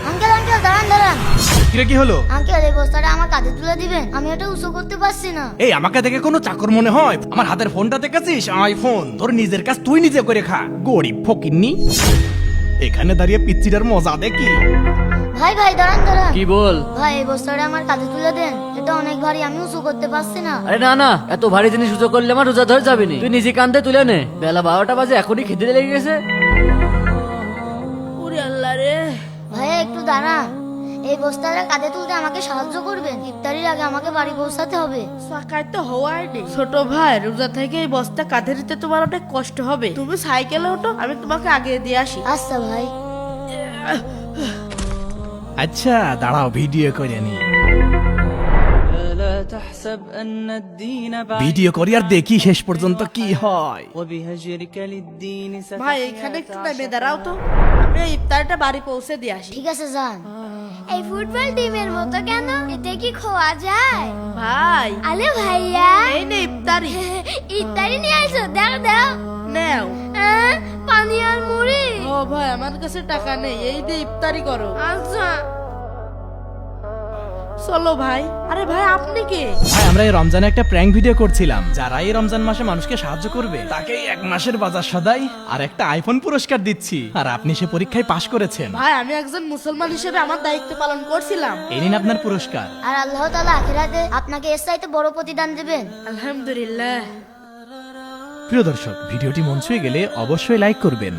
Uncle uncle দাঁড়ান দাঁড়ান। কিরে কি হলো? আঙ্কেল এই বস্তাটা আমার কাঁধে তুলে দিবেন, আমি এটা উঁচু করতে পারছি না। এই আমাকে দেখে কোনো চাকর মনে হয়? আমার হাতের ফোনটা দেখেছিস? আইফোন। তোর নিজের কাজ তুই নিজে করে খা, গরিব ফকিন্নি। এখানে দাঁড়িয়ে পিচ্চিটার মজা দেখি। ভাই ভাই দাঁড়ান দাঁড়ান। কি বল? ভাই এই বস্তাটা আমার কাঁধে তুলে দেন, এটা অনেক ভারী, আমি উঁচু করতে পারছি না। আরে না না, এত ভারী জিনিস উঁচু করলে আমার রোজা ধরে যাবে না। তুই নিজে কান্দে তুলে নে। বেলা 12টা বাজে, এখনই খেতে লেগে গেছে। ওরে আল্লাহ রে। ভাই একটু দাঁড়ান, এই বস্তাটা কাঁধে তুলতে আমাকে সাহায্য করবেন, ইফতারির আগে আমাকে বাড়ি পৌঁছাতে হবে। সকাল তো হওয়ার নেই। ছোট ভাই, রোজা থেকে এই বস্তা কাঁধে নিতে তোমার অনেক কষ্ট হবে। তুমি সাইকেলে ওঠো, আমি তোমাকে আগে দিয়ে আসি। আচ্ছা ভাই। আচ্ছা দাঁড়াও, ভিডিও করে নি। لا تحسب أن الدين ভিডিও করি আর দেখি শেষ পর্যন্ত কি হয়। وبهجرك للدين ভাই এখানে একটু নেমে দাঁড়াও তো, আমি এই ইফতারটা বাড়ি পৌঁছে দিয়ে আসি। ঠিক আছে যান। এই ফুটবল টিমের মতো কেন? এতে কি খোয়া যায়? ভাই আলে ভাইয়া, এই নে ইফতারি। ইফতারি নিয়ে আসো, দাও দাও। নেও। পানি আর মুড়ি। ও ভাই, আমার কাছে টাকা নেই, এই দিয়ে ইফতারি করো। আচ্ছা। চলো ভাই। আরে ভাই আপনি কে? ভাই আমরা এই রমজানে একটা প্র্যাঙ্ক ভিডিও করছিলাম। যারা এই রমজান মাসে মানুষকে সাহায্য করবে তাকে 1 মাসের বাজার সদাই আর একটা আইফোন পুরস্কার দিচ্ছি। আর আপনি সে পরীক্ষায় পাশ করেছেন। ভাই আমি একজন মুসলমান হিসেবে আমার দায়িত্ব পালন করছিলাম। এই নিন আপনার পুরস্কার। আর আল্লাহ তাআলা আখিরাতে আপনাকে এর চাইতে বড় প্রতিদান দিবেন। আলহামদুলিল্লাহ। প্রিয় দর্শক, ভিডিওটি মন ছুঁয়ে গেলে অবশ্যই লাইক করবেন।